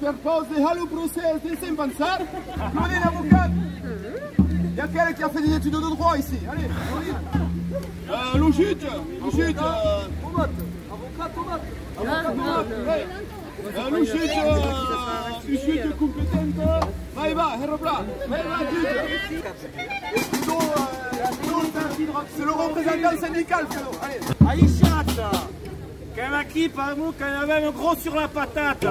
per cose hallo procès sem pensar. Prenez l'avocat. Il y a quelqu'un qui a fait des études de droit ici. Allez, Logite. Avocat tomate. Logite compétente. Va, Herobla. C'est le représentant syndical, allez. Aïchata, Kanaki, Pamou, Kanavem, gros sur la patate.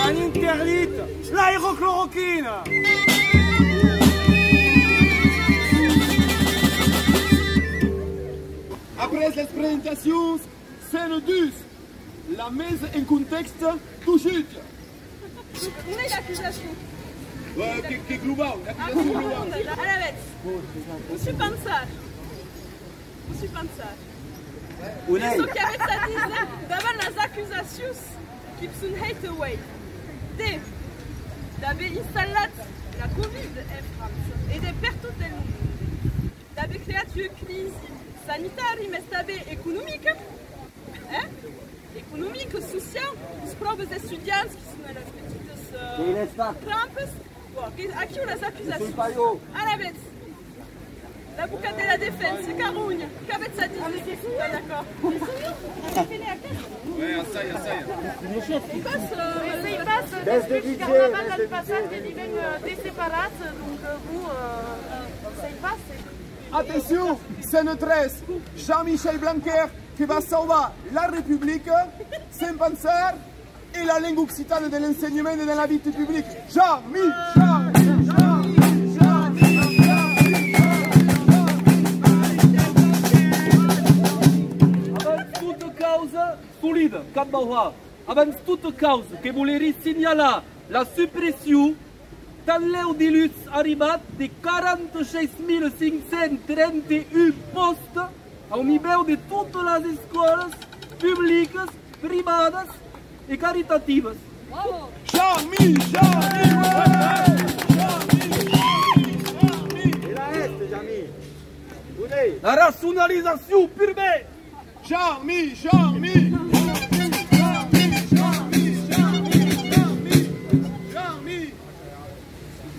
Caninterdite, l'aérochloroquine. Après les présentations, scène 12. La mise en contexte tout suite. Où est l'accusation? Qui est globale, l'accusation globale. À la bête. Monsieur Pansar. Isso que avete a dizer davan as accusations qui sont hate away. D'aver installat la Covid en France et de partout del monde. D'aver creat une crise sanitaire mais d'aver économique. Économique, sociale, os próprios estudiantes que são as petites crampes. Aqui as accusations. À la bête. L'avocat de la défense, Carougne, qu'avait ça dit? Pas d'accord. Oui, ça y est. Il passe Des budgets, carnaval al passat que divenne déséparate, donc vous, ça y passe. Attention, scène 13, Jean-Michel Blanquer qui va sauver la République, sans penser et la langue occitane de l'enseignement et de la vie publique. Jamy. Toute cause solide, cap Bauha. Abans toute cause que voleria signalar la suppressió tan l'eudilus arribat de 46.531 postes au nivell de totes les escoles públiques, privades i caritatives. Jamy. La rationalisation purement. Jamy.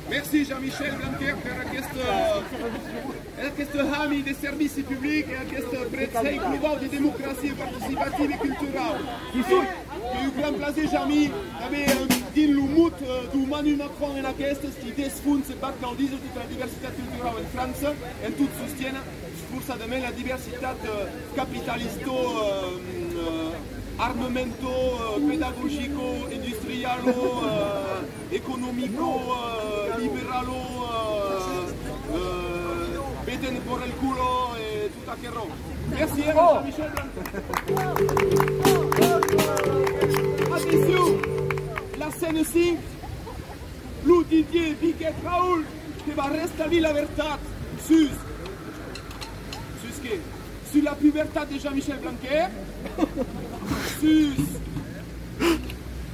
Merci Jean-Michel Blanquer per aquest hami de servici públic i aquest pretsei global de democràcia participativa i cultural. Que un gran plaisir, Jamy, d'haver dit le mot d'Emmanuel Macron en aquestes qui desfund se bacaldise tota la diversitat cultural en França, en tot sostien forçadament la diversitat capitalisto, armamento, pedagogico, industrialo, economico, liberalo, veten por el culo et tout aquerro. Merci, Jean-Michel Blanquer. Attention, la scène 5, Lou Didier Piquet Raoul, que va restablir la veritat sur la pubertat de Jean-Michel Blanquer, sur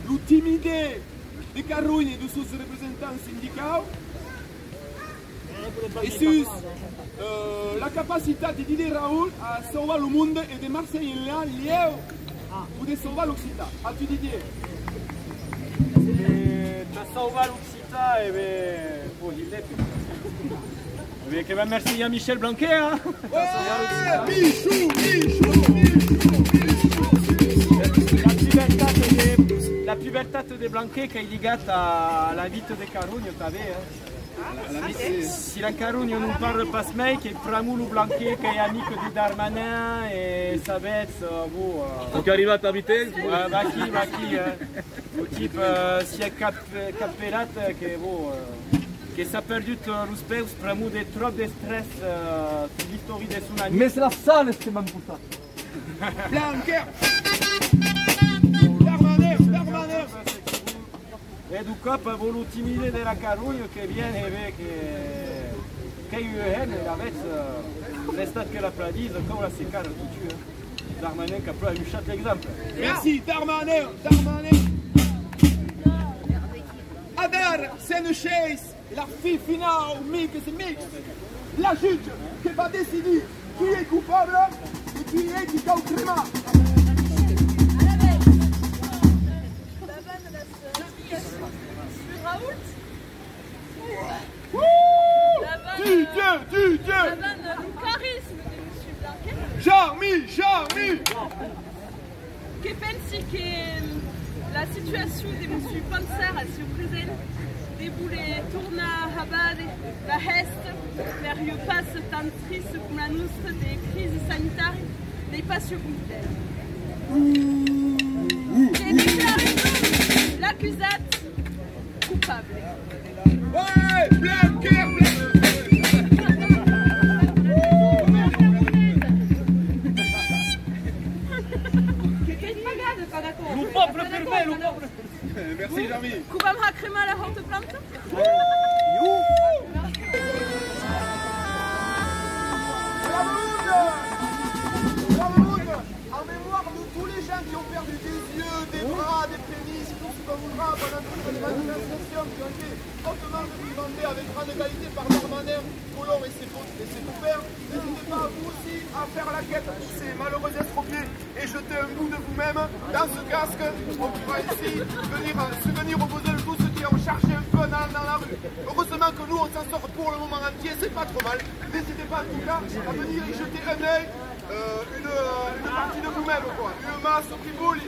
l'timidité de Carougne et de ses représentants syndicaux, et sur la capacité de Didier Raoul à sauver le monde et de Marseille en lieu pour de sauver l'Occitan. À tu Didier. De sauver l'Occitan, et bien, mais que va merci Jean-Michel Blanquer. La pubertat de Blanquer che è legata alla vita di Carugno, si la Carugno non parla pas mai, che Framulu Blanquer che è amico di Darmanin e Savez, Donc arrivat a abiter? va chi, il type si è capperat che s'ha perduto lo speus premu de trop de stress sull'historia de son ami. Mais c'est la salle qui m'a poussé. Blanquer. Darmanin. E du cop a voluto timide della Carugno che viene e che avec l'estat che la pladise come la secare tutto. Darmanin che ha proprio un chat exemple. Merci, Darmanin. Adar, scène chase, la fille finale, mix. La juge qui va décider qui est coupable et qui est qui cause crime. Du Dieu. Le charisme de M. Blanquer. Jamy. Che pensi che la situazione di M. Panzer a suo presente debole torna a bade la est per un passe tan triste come la nostra delle crisi sanitarie nei passi comunitaires. Che dichiarano l'accusato coupable. Ouais, Blanquer. Le peuple purement, le peuple. Merci, Jamy. Kubam hakrema la haute plante. En mémoire de tous les gens qui ont perdu des yeux, des bras, des pénis, tout ce qu'on voudra pendant toutes les manifestations qui ont été hautement représentés avec grande qualité par Darmanin, Collomb et ses compères. N'hésitez pas vous aussi à faire la quête de ces malheureux estropiés et jeter un bout de vous-même dans ce casque. On pourra ici venir souvenir au besoin de tous ceux qui ont cherché un peu dans la rue. Heureusement que nous on s'en sort pour le moment entier, c'est pas trop mal. N'hésitez pas en tout cas à venir y jeter un œil. Une partie de vous-même, quoi. Une masse qui boule.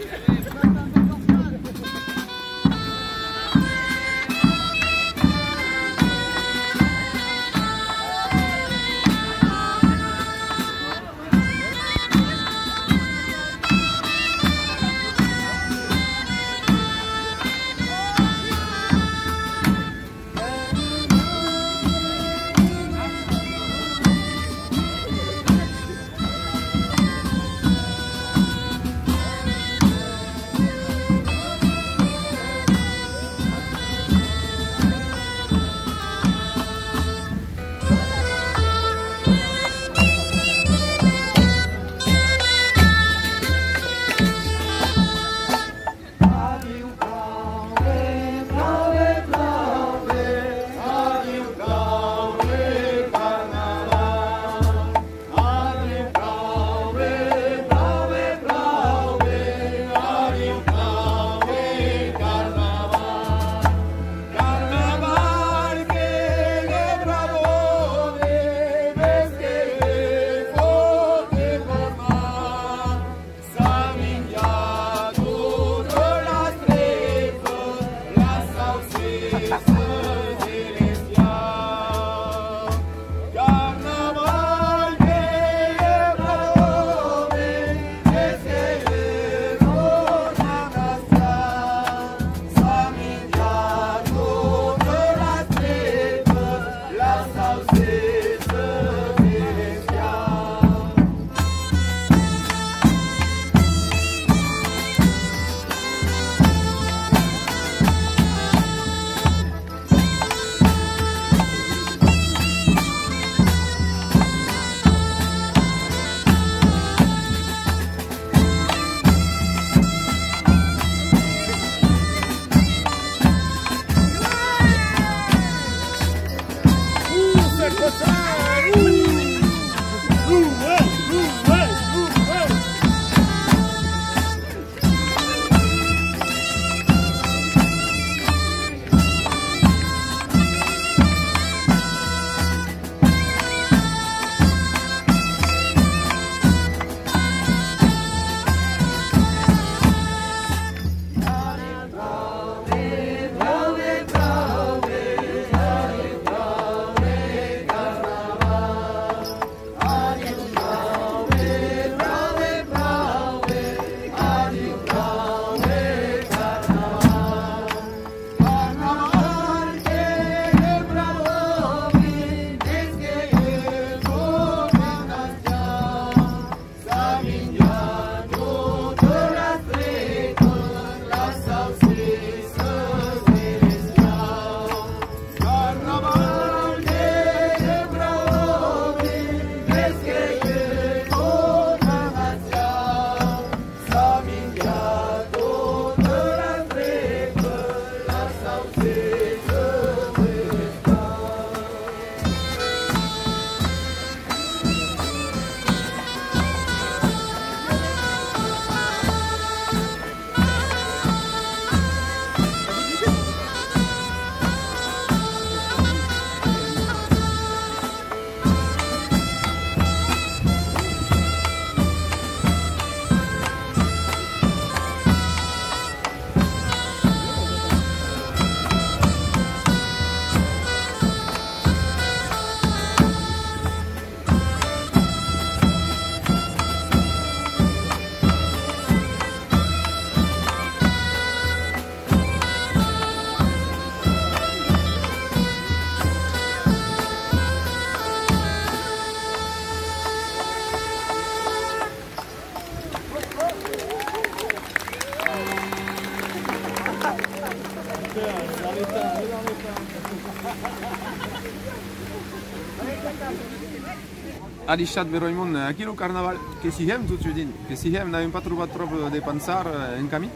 Ha deixat verament aquí el carnaval, que siguem tot judint, que siguem, n'avem pas trobat trop de pensar en camí,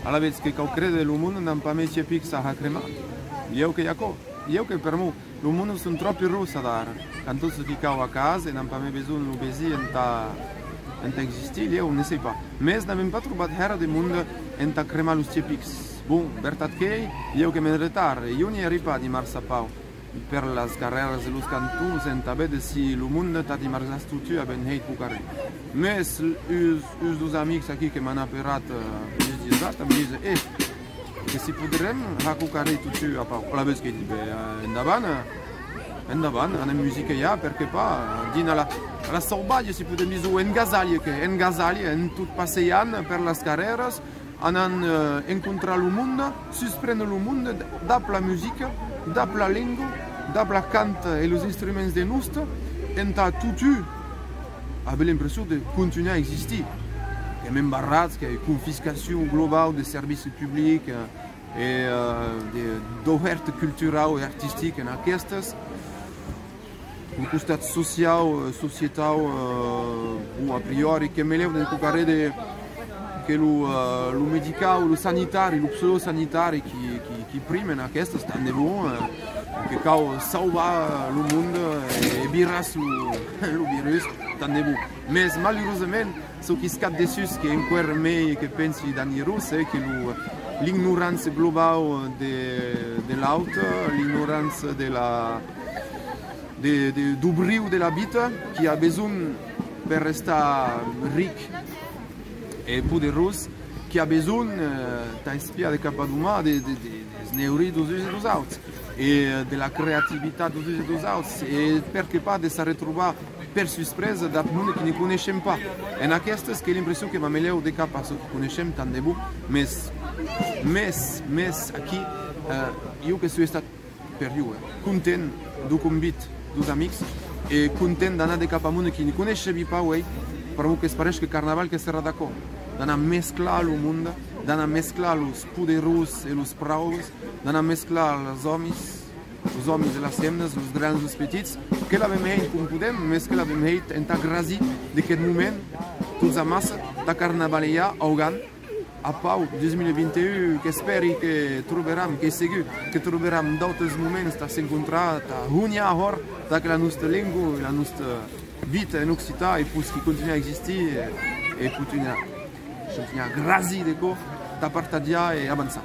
a la vez que cau crede el món n'han pas més pics a cremar. Eu que iaco, eu que per mu, el món sunt tropi rus a dar, quand tots ficau a casa, n'han pas més besoin l'obesi en ta existir, eu ne sei pas. Mes n'avem pas trobat hera de món en ta cremar los pics. Bon, veritat que eu que me'n retard, eu n'hi arriba dimarts a Pau. Per les carreres de los cantons en tabet si el món t'ha dimarts a estructura ben heit Bucarest. Mes, us dos amics aquí que m'han aperat em diuen, que si podrem a Bucarest tot a Pau. A la vez que dic, endavant, anem musica ja, perquè pa, din a la Sorballa si podem dir en Gazalia, en tot passejant per les carreres, anant encontrar el món, suspendre el món, dap la musica, dap la llengua, dap la canta e els instruments de nostre, entra totu, avem l'impressió de continuar a existir. Hem embarrats, que confiscació global de servicis públics e d'oferta cultural i artística en aquestes, un costat social, societal, a priori, que me leu d'encocaré que lo medical, lo sanitari, lo pseudo-sanitari que primen aquestes tan de bon, que cau salvar el món e birras el virus tan de bon. Mes, malheurosament, sou quiscat dessus que enquer mei que pensi Dani Rus, que l'ignorància global de l'autre, l'ignorància d'obriu de la vida, que ha besoin per restar ric e poderós, que ha besoin d'espiar de cap a d'humà, de sneurir dos uns i dos altres, e de la creativitat dos uns i dos altres, e perché pas de se retrobar per sorpresa da món que ne coneixem pas. En aquestes que l'impressió que m'ameleu de cap a ce que coneixem tant de bo, més aquí, jo que sou estat per jo, content d'un convit dos amics, e content d'anar de cap a món que ne coneixem pas, però que es pareix que carnaval que serà d'acord, d'anar mesclar el món, d'anar mesclar els poderosos i els praus, d'anar mesclar els homes de les hemnes, els grans i els petits, que l'avem fet com podem, més que l'avem fet en ta gràcia d'aquest moment, tots a massa, de carnavalejar, augant, a Pau 2021, que esperi que trobaram, que segur, que trobaram d'altres moments de s'encontrar, de unir a hor, que la nostra llengua i la nostra vida en occità e pugui continuar a existir e continuar gràcia de cor, de partagiar i avançar.